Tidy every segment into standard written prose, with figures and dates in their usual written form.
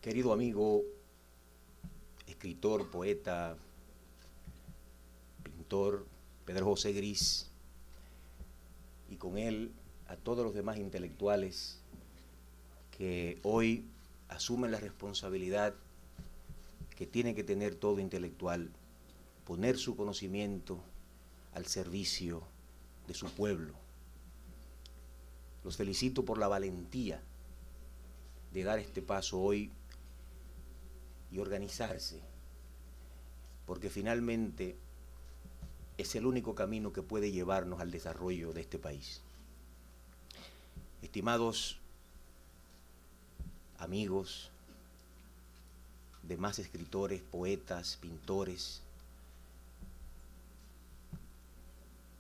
Querido amigo, escritor, poeta, pintor, Pedro José Gris, y con él a todos los demás intelectuales que hoy asumen la responsabilidad que tiene que tener todo intelectual, poner su conocimiento al servicio de su pueblo. Los felicito por la valentía de dar este paso hoy y organizarse, porque finalmente es el único camino que puede llevarnos al desarrollo de este país. Estimados amigos, demás escritores, poetas, pintores,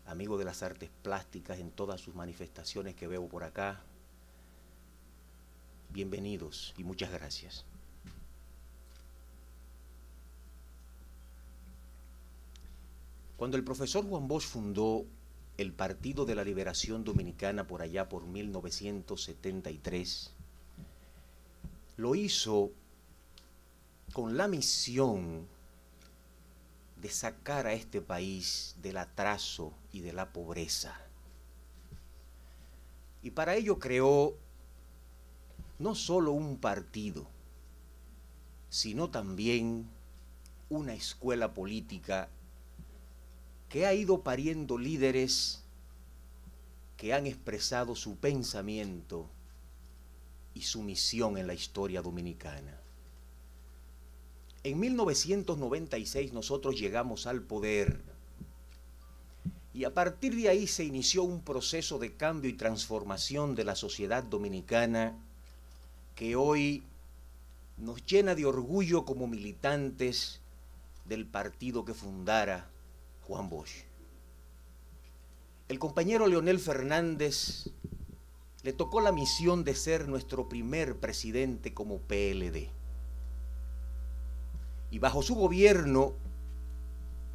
amigos de las artes plásticas en todas sus manifestaciones que veo por acá, bienvenidos y muchas gracias. Cuando el profesor Juan Bosch fundó el Partido de la Liberación Dominicana por allá por 1973, lo hizo con la misión de sacar a este país del atraso y de la pobreza. Y para ello creó no solo un partido, sino también una escuela política que ha ido pariendo líderes que han expresado su pensamiento y su misión en la historia dominicana. En 1996 nosotros llegamos al poder y a partir de ahí se inició un proceso de cambio y transformación de la sociedad dominicana que hoy nos llena de orgullo como militantes del partido que fundara Juan Bosch. El compañero Leonel Fernández le tocó la misión de ser nuestro primer presidente como PLD. Y bajo su gobierno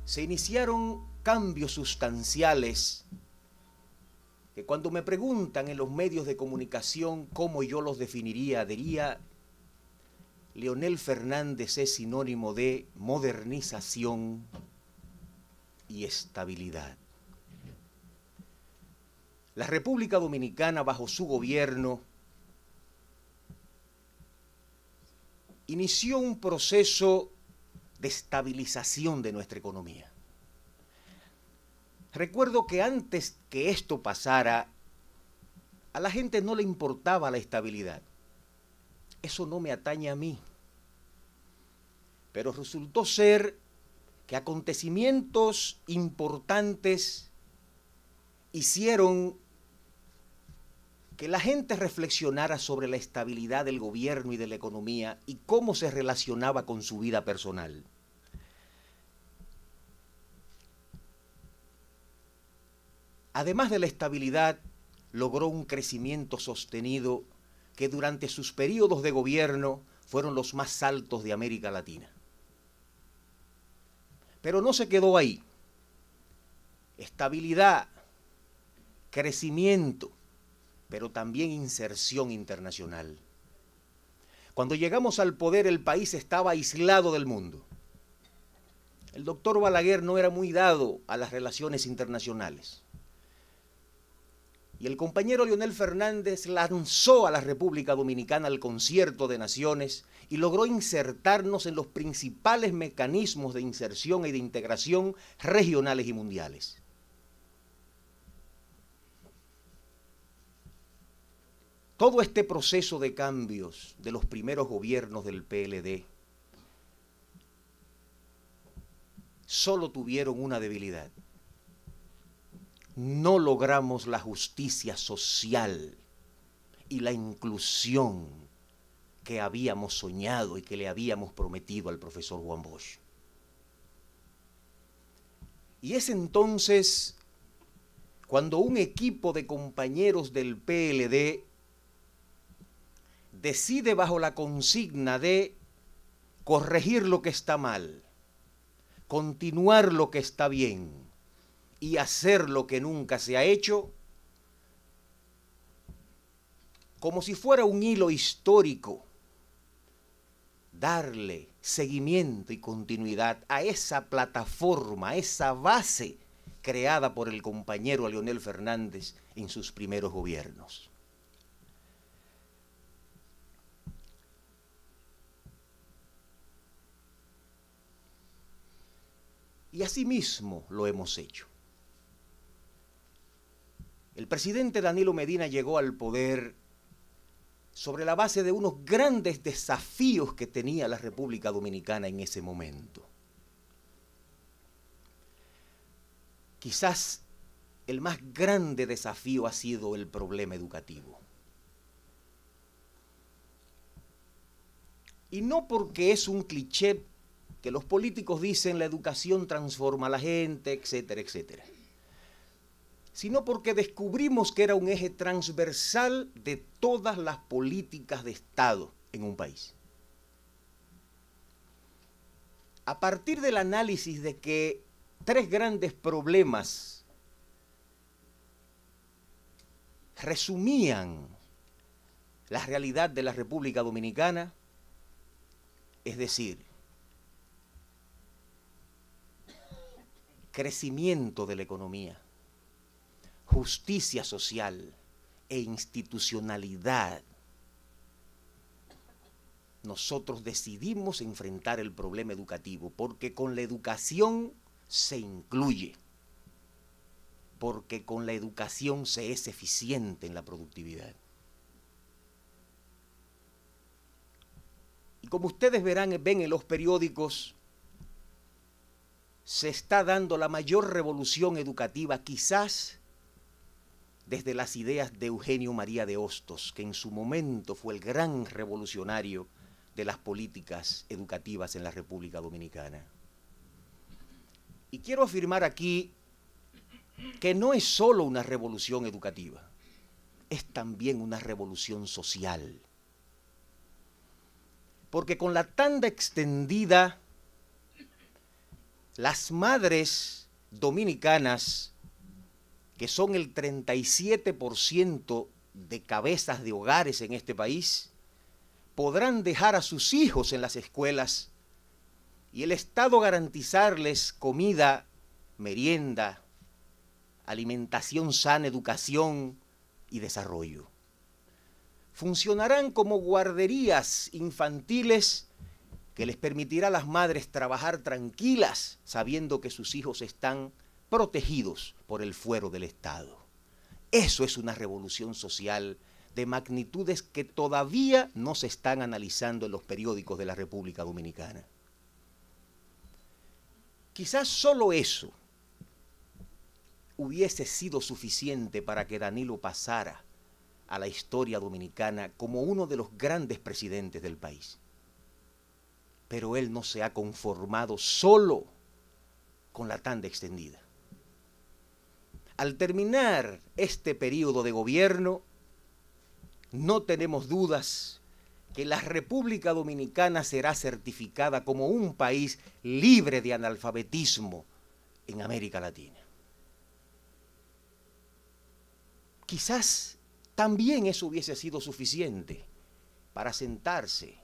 se iniciaron cambios sustanciales que cuando me preguntan en los medios de comunicación cómo yo los definiría, diría: Leonel Fernández es sinónimo de modernización y estabilidad. La República Dominicana, bajo su gobierno, inició un proceso de estabilización de nuestra economía. Recuerdo que antes que esto pasara, a la gente no le importaba la estabilidad. Eso no me atañe a mí. Pero resultó ser que acontecimientos importantes hicieron que la gente reflexionara sobre la estabilidad del gobierno y de la economía y cómo se relacionaba con su vida personal. Además de la estabilidad, logró un crecimiento sostenido que durante sus periodos de gobierno fueron los más altos de América Latina. Pero no se quedó ahí. Estabilidad, crecimiento, pero también inserción internacional. Cuando llegamos al poder, el país estaba aislado del mundo. El doctor Balaguer no era muy dado a las relaciones internacionales. Y el compañero Leonel Fernández lanzó a la República Dominicana al concierto de naciones y logró insertarnos en los principales mecanismos de inserción y de integración regionales y mundiales. Todo este proceso de cambios de los primeros gobiernos del PLD solo tuvieron una debilidad. No logramos la justicia social y la inclusión que habíamos soñado y que le habíamos prometido al profesor Juan Bosch. Y es entonces cuando un equipo de compañeros del PLD decide bajo la consigna de corregir lo que está mal, continuar lo que está bien y hacer lo que nunca se ha hecho, como si fuera un hilo histórico, darle seguimiento y continuidad a esa plataforma, a esa base creada por el compañero Leonel Fernández en sus primeros gobiernos. Y asimismo lo hemos hecho. El presidente Danilo Medina llegó al poder sobre la base de unos grandes desafíos que tenía la República Dominicana en ese momento. Quizás el más grande desafío ha sido el problema educativo. Y no porque es un cliché que los políticos dicen la educación transforma a la gente, etcétera, etcétera, sino porque descubrimos que era un eje transversal de todas las políticas de Estado en un país. A partir del análisis de que tres grandes problemas resumían la realidad de la República Dominicana, es decir, crecimiento de la economía, justicia social e institucionalidad, nosotros decidimos enfrentar el problema educativo, porque con la educación se incluye, porque con la educación se es eficiente en la productividad. Y como ustedes ven en los periódicos, se está dando la mayor revolución educativa quizás desde las ideas de Eugenio María de Hostos, que en su momento fue el gran revolucionario de las políticas educativas en la República Dominicana. Y quiero afirmar aquí que no es solo una revolución educativa, es también una revolución social. Porque con la tanda extendida, las madres dominicanas, que son el 37% de cabezas de hogares en este país, podrán dejar a sus hijos en las escuelas y el Estado garantizarles comida, merienda, alimentación sana, educación y desarrollo. Funcionarán como guarderías infantiles que les permitirá a las madres trabajar tranquilas, sabiendo que sus hijos están protegidos por el fuero del Estado. Eso es una revolución social de magnitudes que todavía no se están analizando en los periódicos de la República Dominicana. Quizás solo eso hubiese sido suficiente para que Danilo pasara a la historia dominicana como uno de los grandes presidentes del país. Pero él no se ha conformado solo con la tanda extendida. Al terminar este periodo de gobierno, no tenemos dudas que la República Dominicana será certificada como un país libre de analfabetismo en América Latina. Quizás también eso hubiese sido suficiente para sentarse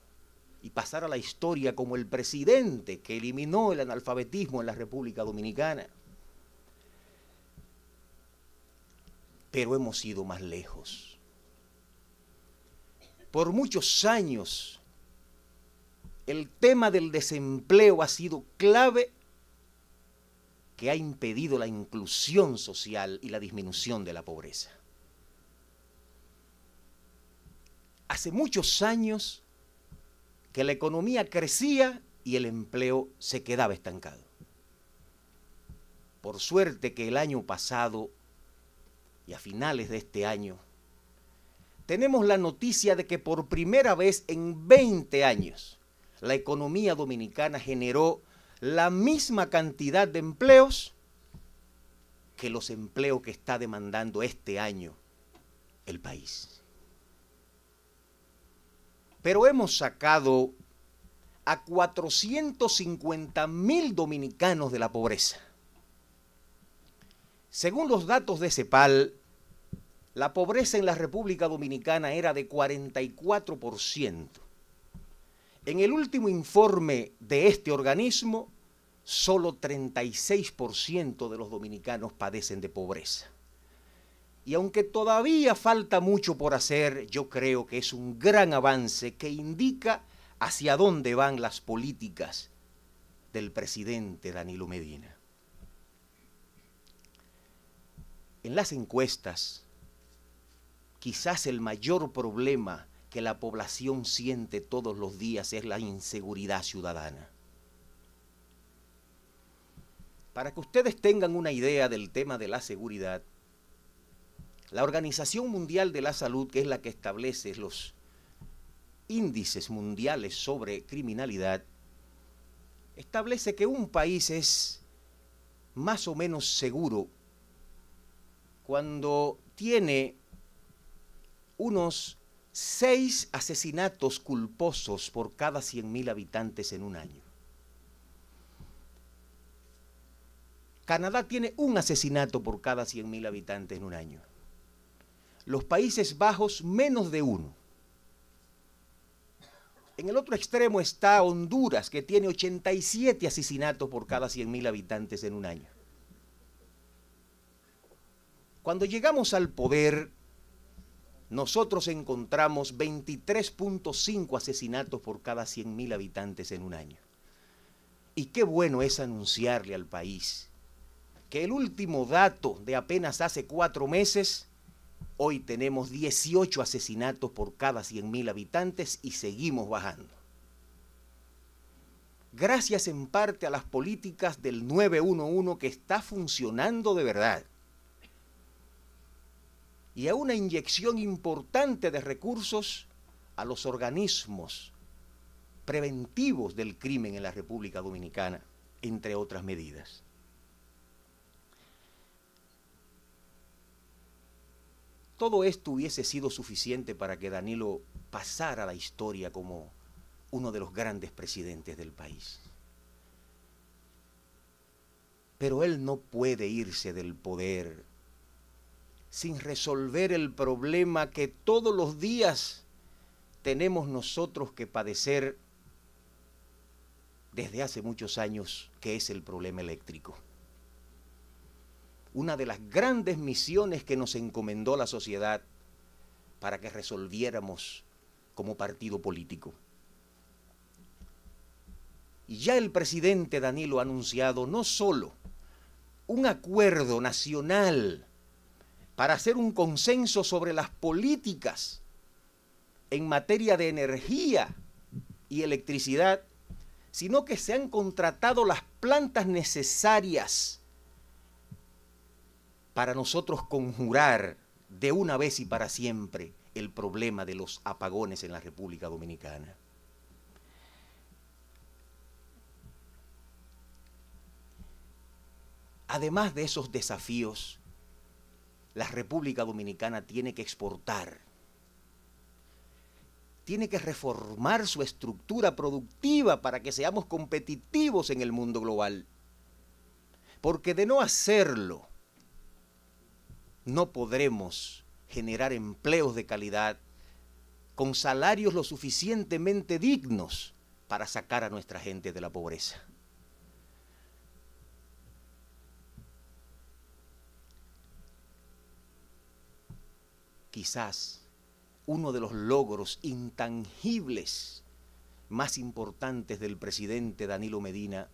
y pasar a la historia como el presidente que eliminó el analfabetismo en la República Dominicana. Pero hemos ido más lejos. Por muchos años, el tema del desempleo ha sido clave que ha impedido la inclusión social y la disminución de la pobreza. Hace muchos años que la economía crecía y el empleo se quedaba estancado. Por suerte que el año pasado y a finales de este año, tenemos la noticia de que por primera vez en 20 años, la economía dominicana generó la misma cantidad de empleos que los empleos que está demandando este año el país. Pero hemos sacado a 450.000 dominicanos de la pobreza. Según los datos de CEPAL, la pobreza en la República Dominicana era de 44%. En el último informe de este organismo, solo 36% de los dominicanos padecen de pobreza. Y aunque todavía falta mucho por hacer, yo creo que es un gran avance que indica hacia dónde van las políticas del presidente Danilo Medina. En las encuestas, quizás el mayor problema que la población siente todos los días es la inseguridad ciudadana. Para que ustedes tengan una idea del tema de la seguridad, la Organización Mundial de la Salud, que es la que establece los índices mundiales sobre criminalidad, establece que un país es más o menos seguro cuando tiene unos 6 asesinatos culposos por cada 100.000 habitantes en un año. Canadá tiene un asesinato por cada 100.000 habitantes en un año. Los Países Bajos, menos de uno. En el otro extremo está Honduras, que tiene 87 asesinatos por cada 100.000 habitantes en un año. Cuando llegamos al poder, nosotros encontramos 23.5 asesinatos por cada 100.000 habitantes en un año. Y qué bueno es anunciarle al país que el último dato de apenas hace 4 meses, hoy tenemos 18 asesinatos por cada 100.000 habitantes y seguimos bajando. Gracias en parte a las políticas del 911 que está funcionando de verdad. Y a una inyección importante de recursos a los organismos preventivos del crimen en la República Dominicana, entre otras medidas. Todo esto hubiese sido suficiente para que Danilo pasara a la historia como uno de los grandes presidentes del país. Pero él no puede irse del poder sin resolver el problema que todos los días tenemos nosotros que padecer desde hace muchos años, que es el problema eléctrico. Una de las grandes misiones que nos encomendó la sociedad para que resolviéramos como partido político. Y ya el presidente Danilo ha anunciado no solo un acuerdo nacional para hacer un consenso sobre las políticas en materia de energía y electricidad, sino que se han contratado las plantas necesarias para nosotros conjurar de una vez y para siempre el problema de los apagones en la República Dominicana. Además de esos desafíos, la República Dominicana tiene que exportar, tiene que reformar su estructura productiva para que seamos competitivos en el mundo global. Porque de no hacerlo, no podremos generar empleos de calidad con salarios lo suficientemente dignos para sacar a nuestra gente de la pobreza. Quizás uno de los logros intangibles más importantes del presidente Danilo Medina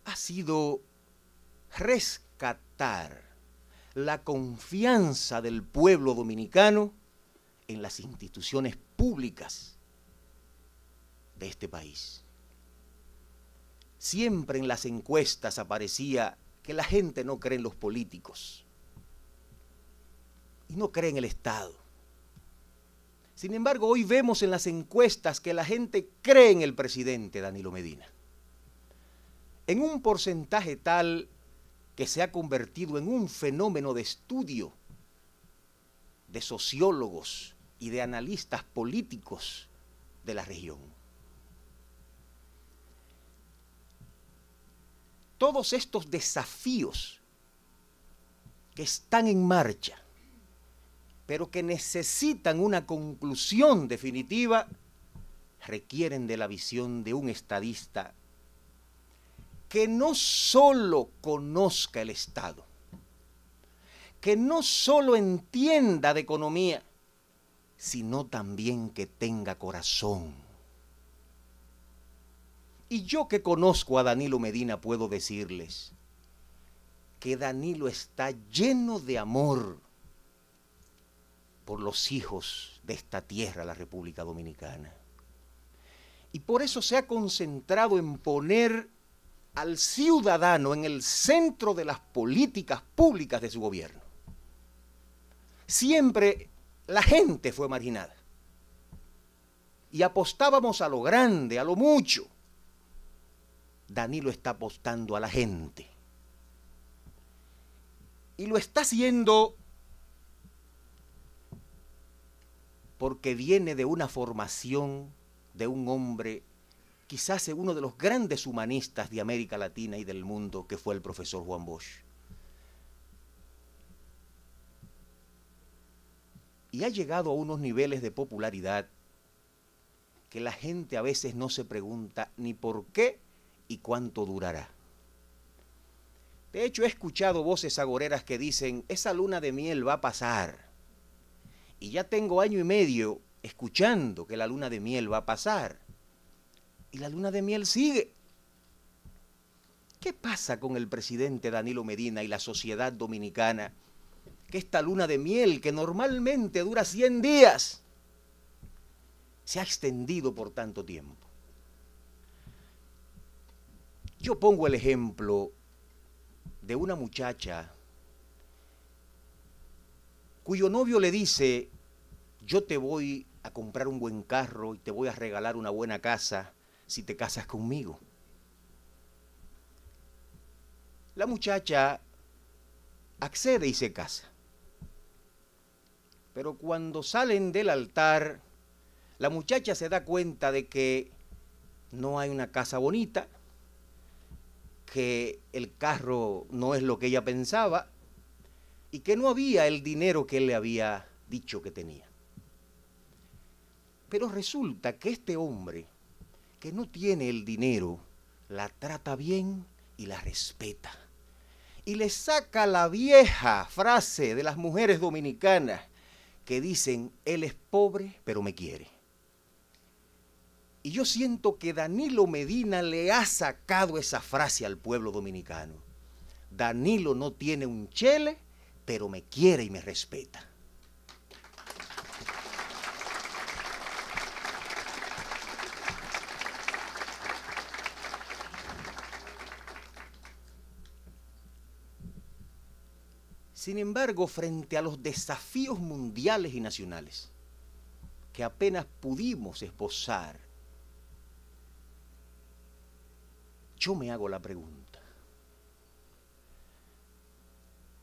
ha sido rescatar la confianza del pueblo dominicano en las instituciones públicas de este país. Siempre en las encuestas aparecía que la gente no cree en los políticos y no cree en el Estado. Sin embargo, hoy vemos en las encuestas que la gente cree en el presidente Danilo Medina, en un porcentaje tal que se ha convertido en un fenómeno de estudio de sociólogos y de analistas políticos de la región. Todos estos desafíos que están en marcha, pero que necesitan una conclusión definitiva, requieren de la visión de un estadista que no solo conozca el Estado, que no solo entienda de economía, sino también que tenga corazón. Y yo que conozco a Danilo Medina puedo decirles que Danilo está lleno de amor por los hijos de esta tierra, la República Dominicana. Y por eso se ha concentrado en poner al ciudadano en el centro de las políticas públicas de su gobierno. Siempre la gente fue marginada. Y apostábamos a lo grande, a lo mucho. Danilo está apostando a la gente. Y lo está haciendo porque viene de una formación de un hombre, quizás uno de los grandes humanistas de América Latina y del mundo, que fue el profesor Juan Bosch. Y ha llegado a unos niveles de popularidad que la gente a veces no se pregunta ni por qué y cuánto durará. De hecho, he escuchado voces agoreras que dicen, esa luna de miel va a pasar. Y ya tengo 1 año y medio escuchando que la luna de miel va a pasar. Y la luna de miel sigue. ¿Qué pasa con el presidente Danilo Medina y la sociedad dominicana? Que esta luna de miel, que normalmente dura 100 días, se ha extendido por tanto tiempo. Yo pongo el ejemplo de una muchacha cuyo novio le dice, yo te voy a comprar un buen carro y te voy a regalar una buena casa si te casas conmigo. La muchacha accede y se casa. Pero cuando salen del altar, la muchacha se da cuenta de que no hay una casa bonita, que el carro no es lo que ella pensaba y que no había el dinero que él le había dicho que tenía. Pero resulta que este hombre, que no tiene el dinero, la trata bien y la respeta. Y le saca la vieja frase de las mujeres dominicanas que dicen, él es pobre, pero me quiere. Y yo siento que Danilo Medina le ha sacado esa frase al pueblo dominicano. Danilo no tiene un chele, pero me quiere y me respeta. Sin embargo, frente a los desafíos mundiales y nacionales que apenas pudimos esbozar, yo me hago la pregunta,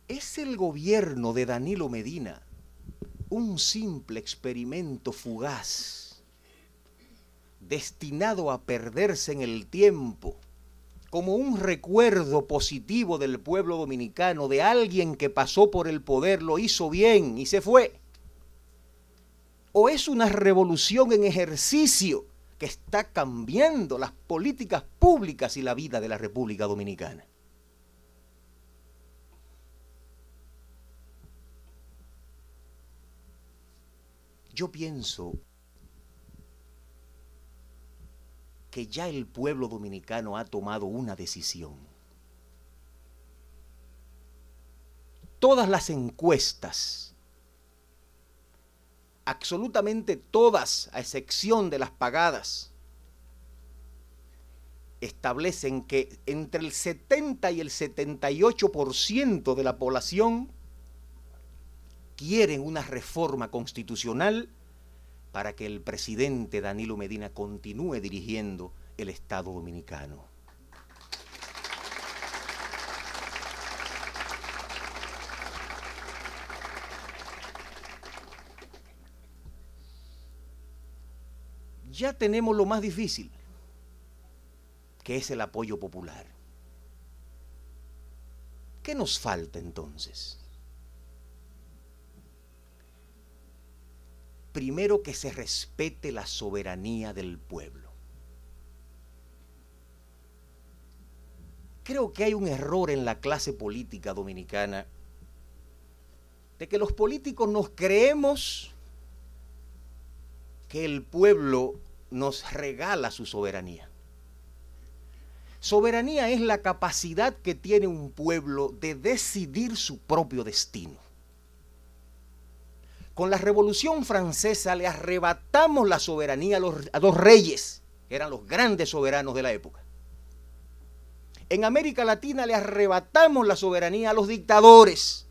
¿es el gobierno de Danilo Medina un simple experimento fugaz, destinado a perderse en el tiempo, como un recuerdo positivo del pueblo dominicano, de alguien que pasó por el poder, lo hizo bien y se fue? ¿O es una revolución en ejercicio que está cambiando las políticas públicas y la vida de la República Dominicana? Yo pienso que ya el pueblo dominicano ha tomado una decisión. Todas las encuestas, absolutamente todas, a excepción de las pagadas, establecen que entre el 70 y el 78% de la población quieren una reforma constitucional para que el presidente Danilo Medina continúe dirigiendo el Estado dominicano. Ya tenemos lo más difícil, que es el apoyo popular. ¿Qué nos falta entonces? primero que se respete la soberanía del pueblo. Creo que hay un error en la clase política dominicana de que los políticos nos creemos que el pueblo nos regala su soberanía. Soberanía es la capacidad que tiene un pueblo de decidir su propio destino. Con la Revolución Francesa le arrebatamos la soberanía a los reyes, que eran los grandes soberanos de la época. En América Latina le arrebatamos la soberanía a los dictadores.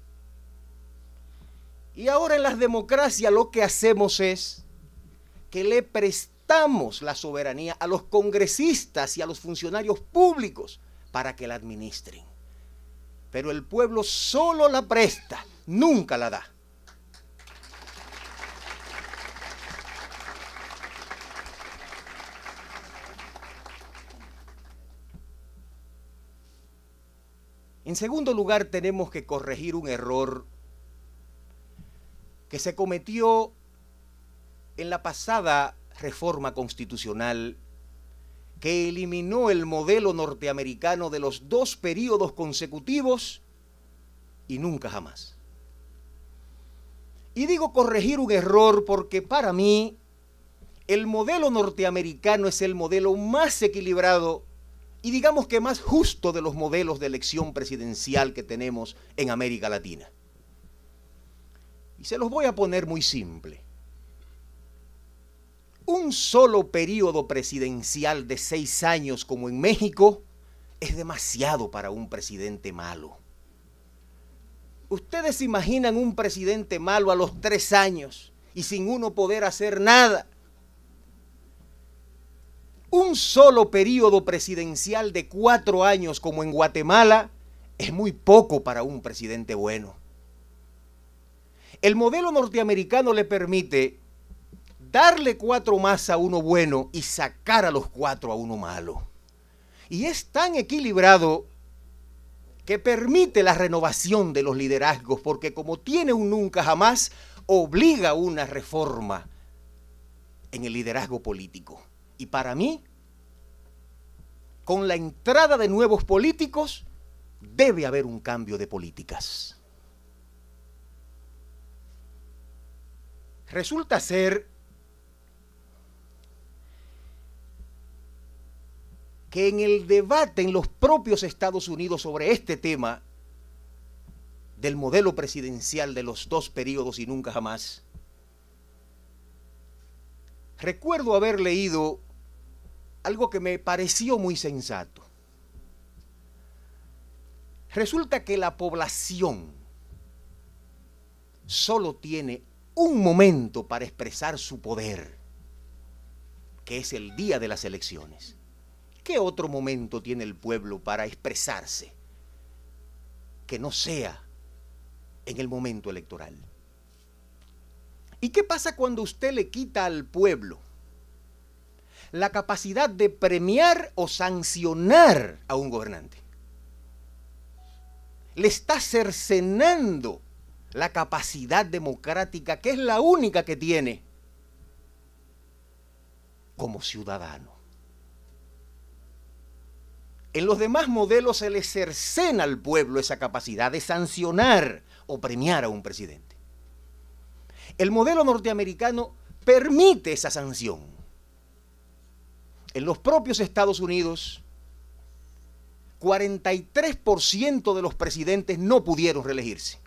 Y ahora en las democracias lo que hacemos es que le prestamos la soberanía a los congresistas y a los funcionarios públicos para que la administren. Pero el pueblo solo la presta, nunca la da. En segundo lugar, tenemos que corregir un error que se cometió en la pasada reforma constitucional, que eliminó el modelo norteamericano de los 2 períodos consecutivos y nunca jamás. Y digo corregir un error porque para mí el modelo norteamericano es el modelo más equilibrado y digamos que más justo de los modelos de elección presidencial que tenemos en América Latina. Y se los voy a poner muy simple. Un solo periodo presidencial de 6 años como en México es demasiado para un presidente malo. ¿Ustedes se imaginan un presidente malo a los 3 años y sin uno poder hacer nada? Un solo periodo presidencial de 4 años como en Guatemala es muy poco para un presidente bueno. El modelo norteamericano le permite darle 4 más a uno bueno y sacar a los 4 a uno malo. Y es tan equilibrado que permite la renovación de los liderazgos, porque como tiene un nunca jamás, obliga a una reforma en el liderazgo político. Y para mí, con la entrada de nuevos políticos, debe haber un cambio de políticas. Resulta ser que en el debate en los propios Estados Unidos sobre este tema del modelo presidencial de los 2 períodos y nunca jamás, recuerdo haber leído algo que me pareció muy sensato. Resulta que la población solo tiene un momento para expresar su poder, que es el día de las elecciones. ¿Qué otro momento tiene el pueblo para expresarse que no sea en el momento electoral? ¿Y qué pasa cuando usted le quita al pueblo la capacidad de premiar o sancionar a un gobernante? Le está cercenando la capacidad democrática, que es la única que tiene como ciudadano. En los demás modelos se le cercena al pueblo esa capacidad de sancionar o premiar a un presidente. El modelo norteamericano permite esa sanción. En los propios Estados Unidos, 43% de los presidentes no pudieron reelegirse,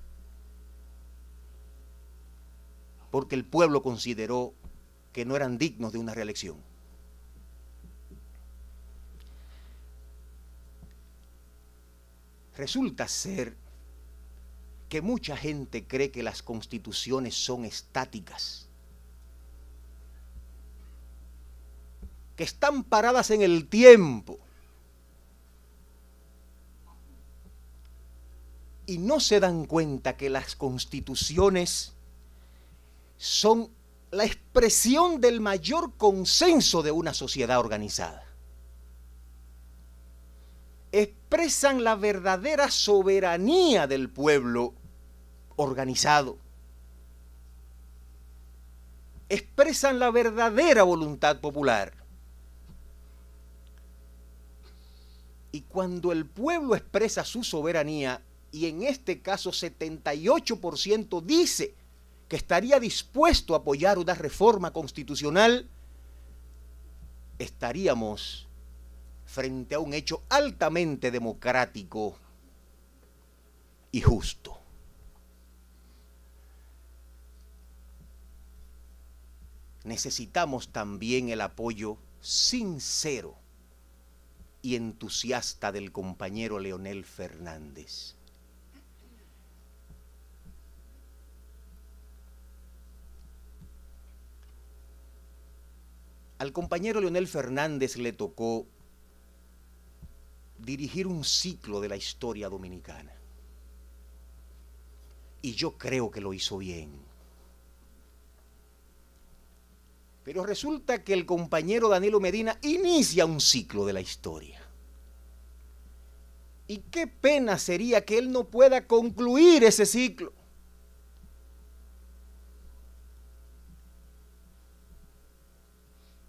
porque el pueblo consideró que no eran dignos de una reelección. Resulta ser que mucha gente cree que las constituciones son estáticas, que están paradas en el tiempo, y no se dan cuenta que las constituciones son la expresión del mayor consenso de una sociedad organizada. Expresan la verdadera soberanía del pueblo organizado. expresan la verdadera voluntad popular. Y cuando el pueblo expresa su soberanía, y en este caso 78% dice que estaría dispuesto a apoyar una reforma constitucional, estaríamos frente a un hecho altamente democrático y justo. Necesitamos también el apoyo sincero y entusiasta del compañero Leonel Fernández. Al compañero Leonel Fernández le tocó dirigir un ciclo de la historia dominicana. Y yo creo que lo hizo bien. Pero resulta que el compañero Danilo Medina inicia un ciclo de la historia. Y qué pena sería que él no pueda concluir ese ciclo.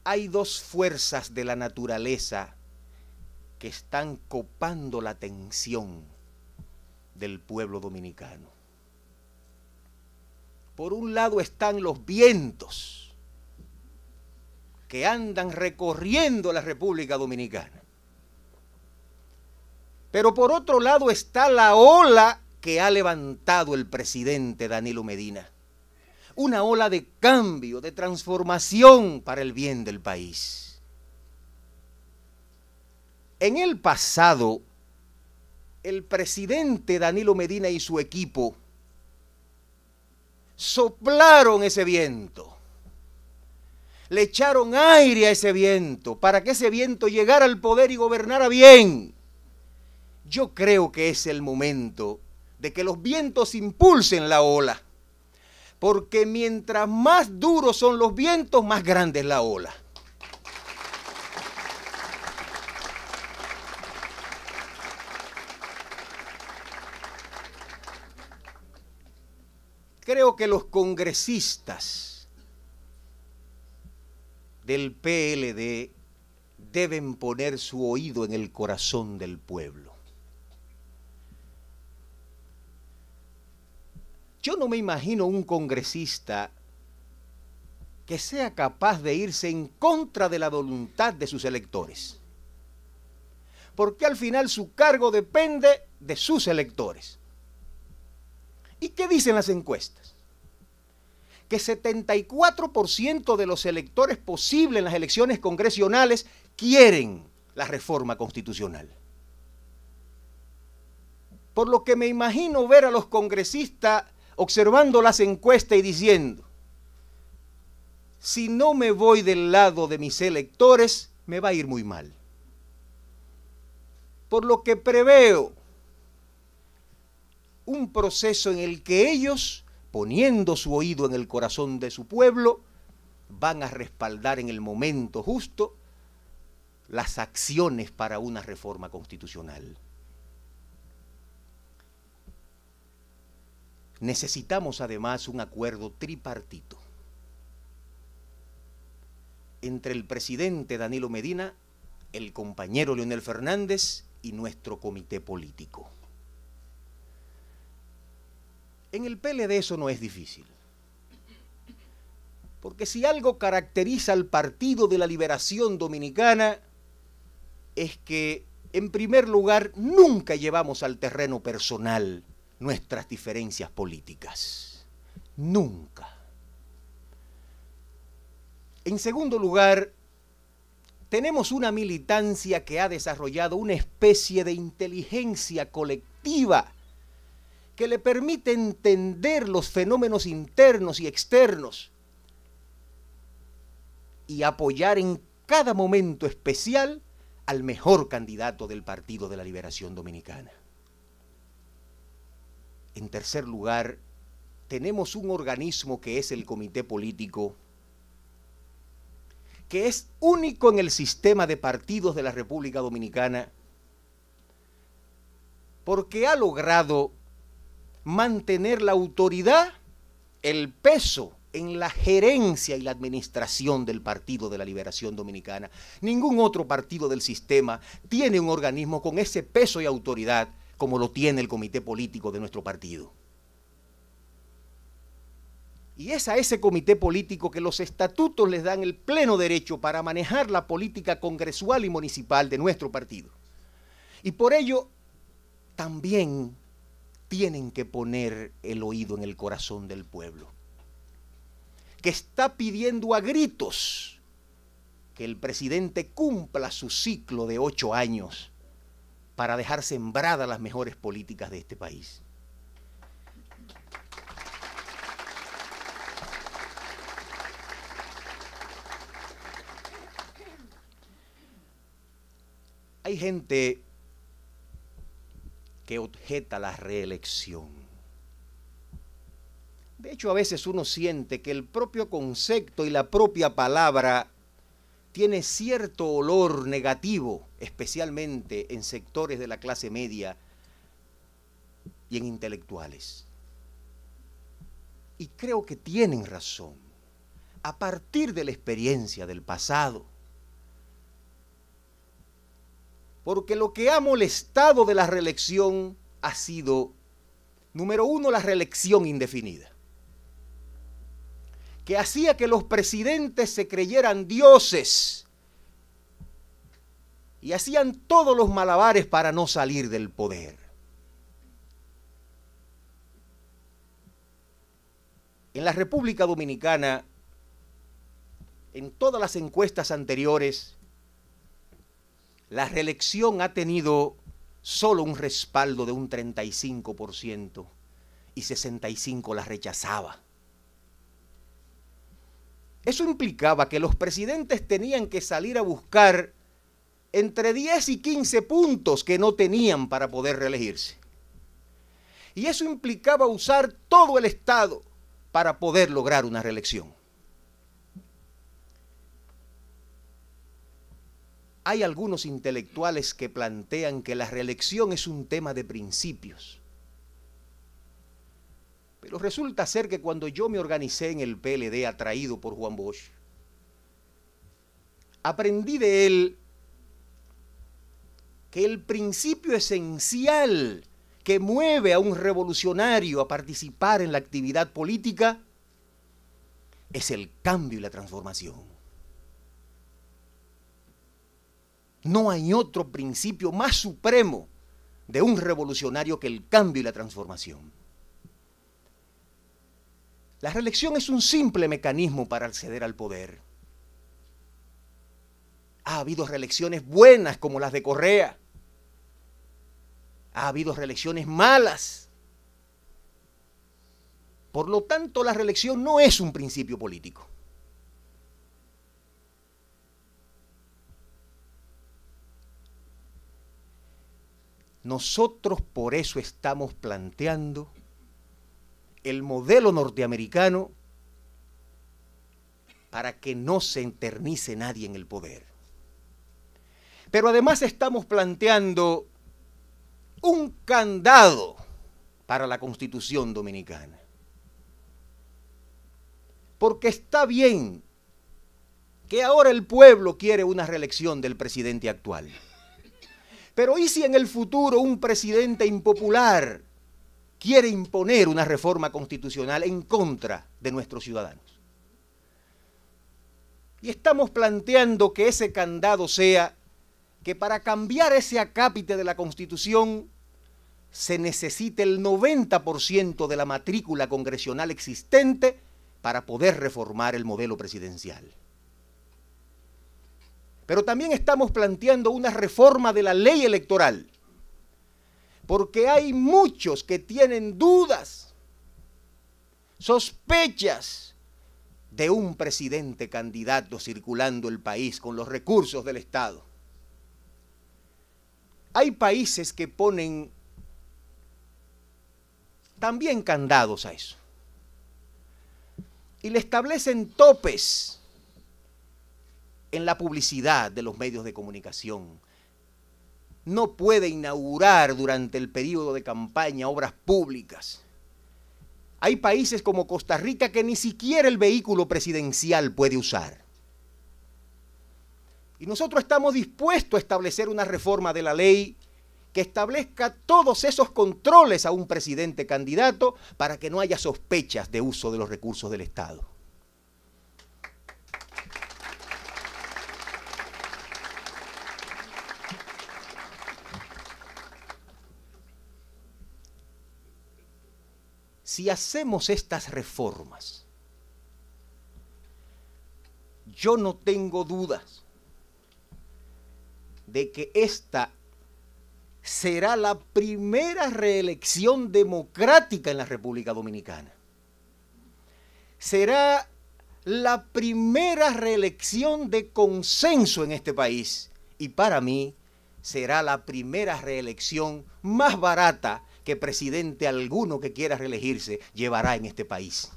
Hay dos fuerzas de la naturaleza que están copando la atención del pueblo dominicano. Por un lado están los vientos que andan recorriendo la República Dominicana. Pero por otro lado está la ola que ha levantado el presidente Danilo Medina. Una ola de cambio, de transformación para el bien del país. En el pasado, el presidente Danilo Medina y su equipo soplaron ese viento, le echaron aire a ese viento para que ese viento llegara al poder y gobernara bien. Yo creo que es el momento de que los vientos impulsen la ola, porque mientras más duros son los vientos, más grande es la ola. Creo que los congresistas del PLD deben poner su oído en el corazón del pueblo. Yo no me imagino un congresista que sea capaz de irse en contra de la voluntad de sus electores, porque al final su cargo depende de sus electores. ¿Y qué dicen las encuestas? Que 74% de los electores posibles en las elecciones congresionales quieren la reforma constitucional. Por lo que me imagino ver a los congresistas observando las encuestas y diciendo: si no me voy del lado de mis electores, me va a ir muy mal. Por lo que preveo un proceso en el que ellos, poniendo su oído en el corazón de su pueblo, van a respaldar en el momento justo las acciones para una reforma constitucional. Necesitamos además un acuerdo tripartito entre el presidente Danilo Medina, el compañero Leonel Fernández y nuestro comité político. En el PLD eso no es difícil, porque si algo caracteriza al Partido de la Liberación Dominicana es que, en primer lugar, nunca llevamos al terreno personal nuestras diferencias políticas. Nunca. En segundo lugar, tenemos una militancia que ha desarrollado una especie de inteligencia colectiva que le permite entender los fenómenos internos y externos y apoyar en cada momento especial al mejor candidato del Partido de la Liberación Dominicana. En tercer lugar, tenemos un organismo que es el comité político, que es único en el sistema de partidos de la República Dominicana, porque ha logrado mantener la autoridad, el peso en la gerencia y la administración del Partido de la Liberación Dominicana. Ningún otro partido del sistema tiene un organismo con ese peso y autoridad como lo tiene el comité político de nuestro partido. Y es a ese comité político que los estatutos les dan el pleno derecho para manejar la política congresual y municipal de nuestro partido. Y por ello también tienen que poner el oído en el corazón del pueblo, que está pidiendo a gritos que el presidente cumpla su ciclo de 8 años para dejar sembradas las mejores políticas de este país. Hay gente que objeta la reelección. De hecho, a veces uno siente que el propio concepto y la propia palabra tiene cierto olor negativo, especialmente en sectores de la clase media y en intelectuales. Y creo que tienen razón, a partir de la experiencia del pasado. Porque lo que ha molestado de la reelección ha sido, número uno, la reelección indefinida, que hacía que los presidentes se creyeran dioses y hacían todos los malabares para no salir del poder. En la República Dominicana, en todas las encuestas anteriores, la reelección ha tenido solo un respaldo de un 35% y 65% la rechazaba. Eso implicaba que los presidentes tenían que salir a buscar entre 10 y 15 puntos que no tenían para poder reelegirse. Y eso implicaba usar todo el Estado para poder lograr una reelección. Hay algunos intelectuales que plantean que la reelección es un tema de principios. Pero resulta ser que cuando yo me organicé en el PLD atraído por Juan Bosch, aprendí de él que el principio esencial que mueve a un revolucionario a participar en la actividad política es el cambio y la transformación. No hay otro principio más supremo de un revolucionario que el cambio y la transformación. La reelección es un simple mecanismo para acceder al poder. Ha habido reelecciones buenas como las de Correa. Ha habido reelecciones malas. Por lo tanto, la reelección no es un principio político. Nosotros por eso estamos planteando el modelo norteamericano para que no se eternice nadie en el poder. Pero además estamos planteando un candado para la Constitución dominicana. Porque está bien que ahora el pueblo quiere una reelección del presidente actual. Pero ¿y si en el futuro un presidente impopular quiere imponer una reforma constitucional en contra de nuestros ciudadanos? Y estamos planteando que ese candado sea que para cambiar ese acápite de la Constitución se necesite el 90% de la matrícula congresional existente para poder reformar el modelo presidencial. Pero también estamos planteando una reforma de la ley electoral, porque hay muchos que tienen dudas, sospechas de un presidente candidato circulando el país con los recursos del Estado. Hay países que ponen también candados a eso y le establecen topes en la publicidad de los medios de comunicación. No puede inaugurar durante el periodo de campaña obras públicas. Hay países como Costa Rica que ni siquiera el vehículo presidencial puede usar. Y nosotros estamos dispuestos a establecer una reforma de la ley que establezca todos esos controles a un presidente candidato para que no haya sospechas de uso de los recursos del Estado. Si hacemos estas reformas, yo no tengo dudas de que esta será la primera reelección democrática en la República Dominicana. Será la primera reelección de consenso en este país y para mí será la primera reelección más barata que presidente alguno que quiera reelegirse llevará en este país.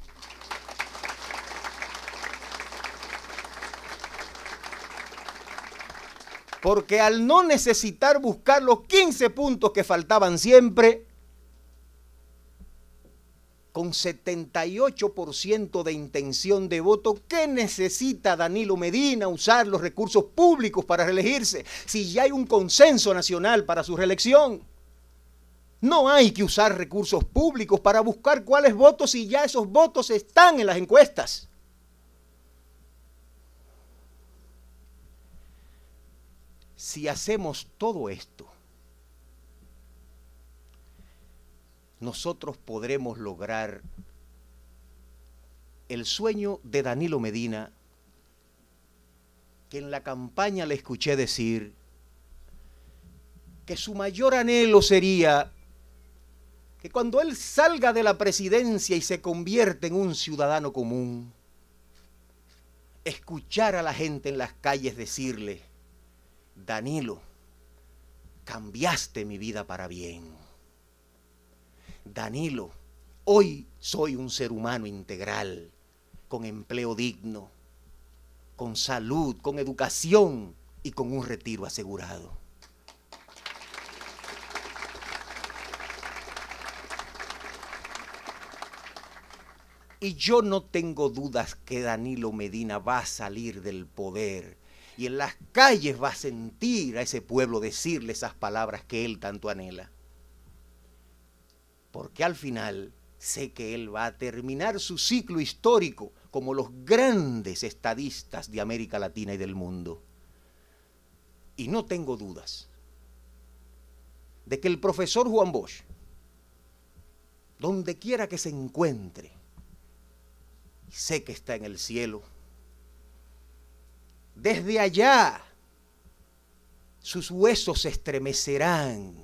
Porque al no necesitar buscar los 15 puntos que faltaban siempre, con 78% de intención de voto, ¿qué necesita Danilo Medina usar los recursos públicos para reelegirse si ya hay un consenso nacional para su reelección? No hay que usar recursos públicos para buscar cuáles votos si ya esos votos están en las encuestas. Si hacemos todo esto, nosotros podremos lograr el sueño de Danilo Medina, que en la campaña le escuché decir que su mayor anhelo sería que cuando él salga de la presidencia y se convierta en un ciudadano común, escuchar a la gente en las calles decirle: Danilo, cambiaste mi vida para bien. Danilo, hoy soy un ser humano integral, con empleo digno, con salud, con educación y con un retiro asegurado. Y yo no tengo dudas que Danilo Medina va a salir del poder y en las calles va a sentir a ese pueblo decirle esas palabras que él tanto anhela. Porque al final sé que él va a terminar su ciclo histórico como los grandes estadistas de América Latina y del mundo. Y no tengo dudas de que el profesor Juan Bosch, donde quiera que se encuentre, sé que está en el cielo, desde allá sus huesos se estremecerán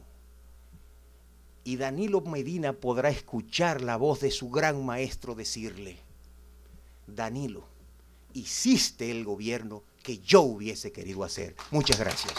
y Danilo Medina podrá escuchar la voz de su gran maestro decirle: Danilo, hiciste el gobierno que yo hubiese querido hacer. Muchas gracias.